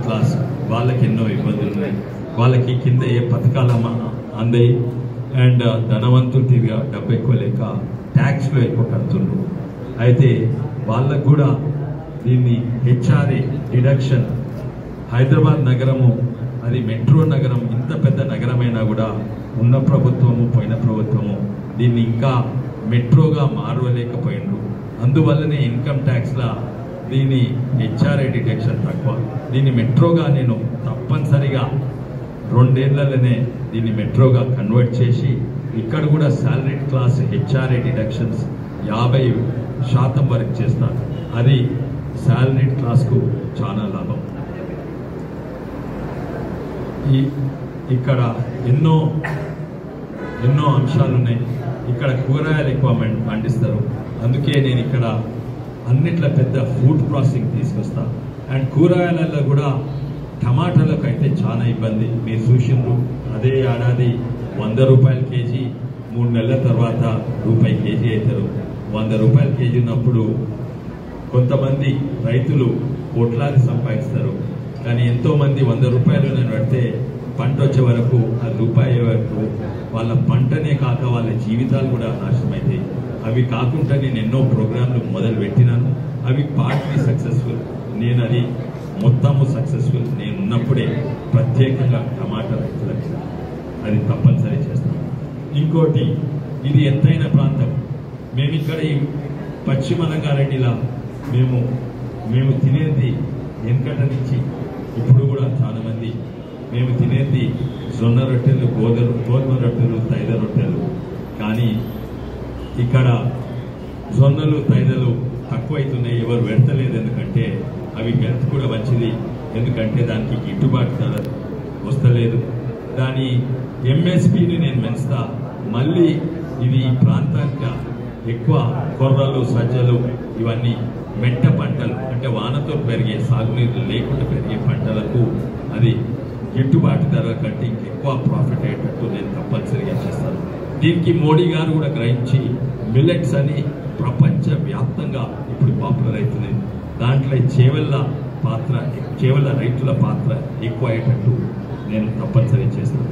Class వాళ్ళకి ఎన్నో ఇబ్బందులు ఉన్నాయి. వాళ్ళకి కింద ఏ పథకాలు అందాయి అండ్ ధనవంతుడిగా డబ్బు ఎక్కువ లేక ట్యాక్స్లో ఎక్కువ కడుతుండ్రు. అయితే వాళ్ళకు కూడా దీన్ని హెచ్ఆర్ఏ డిడక్షన్ హైదరాబాద్ నగరము అది మెట్రో నగరం, ఇంత పెద్ద నగరమైనా కూడా ఉన్న ప్రభుత్వము పోయిన ప్రభుత్వము దీన్ని ఇంకా మెట్రోగా మారలేకపోయిండ్రు. అందువల్లనే ఇన్కమ్ ట్యాక్స్లా దీని హెచ్ఆర్ఏ డిడక్షన్ తక్కువ. దీన్ని మెట్రోగా నేను తప్పనిసరిగా 2 ఏళ్లలోనే దీన్ని మెట్రోగా కన్వర్ట్ చేసి ఇక్కడ కూడా సాలరీడ్ క్లాస్ హెచ్ఆర్ఏ డిడక్షన్స్ 50% వరకు చేస్తాను. అది సాలరీడ్ క్లాస్కు చాలా లాభం. ఇక్కడ ఎన్నో అంశాలు ఉన్నాయి. ఇక్కడ కూరగాయలు ఎక్కువ పండిస్తారు. అందుకే నేను ఇక్కడ అన్నిట్ల పెద్ద ఫుడ్ ప్రాసెసింగ్ తీసుకొస్తా. అండ్ కూరగాయలలో కూడా టమాటాలకు అయితే చాలా ఇబ్బంది. మీరు చూసిండ్రు, అదే ఏడాది 100 రూపాయల కేజీ, 3 నెలల తర్వాత రూపాయి కేజీ అవుతారు. 100 రూపాయల కేజీ ఉన్నప్పుడు కొంతమంది రైతులు కోట్లాది సంపాదిస్తారు. కానీ ఎంతోమంది 100 రూపాయలు నేను పెడితే పంట వచ్చే వరకు ఆ రూపాయి వరకు వాళ్ళ పంటనే కాక వాళ్ళ జీవితాలు కూడా నాశనమైతాయి. అవి కాకుండా నేను ఎన్నో ప్రోగ్రాంలు మొదలు పెట్టినాను. అవి పార్ట్లీ సక్సెస్ఫుల్. నేను అది మొత్తము సక్సెస్ఫుల్. నేను ఉన్నప్పుడే ప్రత్యేకంగా టమాటా రైతులకు అది తప్పనిసరి చేస్తాను. ఇంకోటి, ఇది ఎత్తైన ప్రాంతం. మేము ఇక్కడ ఈ పశ్చిమ రంగారెడ్డిలా మేము తినేది వెనకట నుంచి ఇప్పుడు కూడా చాలా మంది మేము తినేది జొన్న రొట్టెలు, గోధుమ రొట్టెలు, తైద రొట్టెలు. కానీ ఇక్కడ జొన్నలు, తైదలు తక్కువైతున్నాయి. ఎవరు పెడతలేదు. ఎందుకంటే అవి హెల్త్ కూడా మంచిది. ఎందుకంటే దానికి గిట్టుబాటు ధర వస్తలేదు. దాని ఎంఎస్పిని నేను పెంచుతా. మళ్ళీ ఇది ఈ ప్రాంతానికి ఎక్కువ కొర్రలు, సజ్జలు ఇవన్నీ మెట్ట పంటలు అంటే వానతో పెరిగే, సాగునీరు లేకుండా పెరిగే పంటలకు అది గిట్టుబాటు ధర కంటే ఇంకెక్కువ ప్రాఫిట్ అయ్యేటట్టు నేను తప్పనిసరిగా చేస్తాను. దీనికి మోడీ గారు కూడా గ్రహించి మిల్లెట్స్ అని ప్రపంచవ్యాప్తంగా ఇప్పుడు పాపులర్ అవుతుంది. దాంట్లో చేవెళ్ళ రైతుల పాత్ర ఎక్కువ అయ్యేటట్టు నేను తప్పనిసరి చేస్తాను.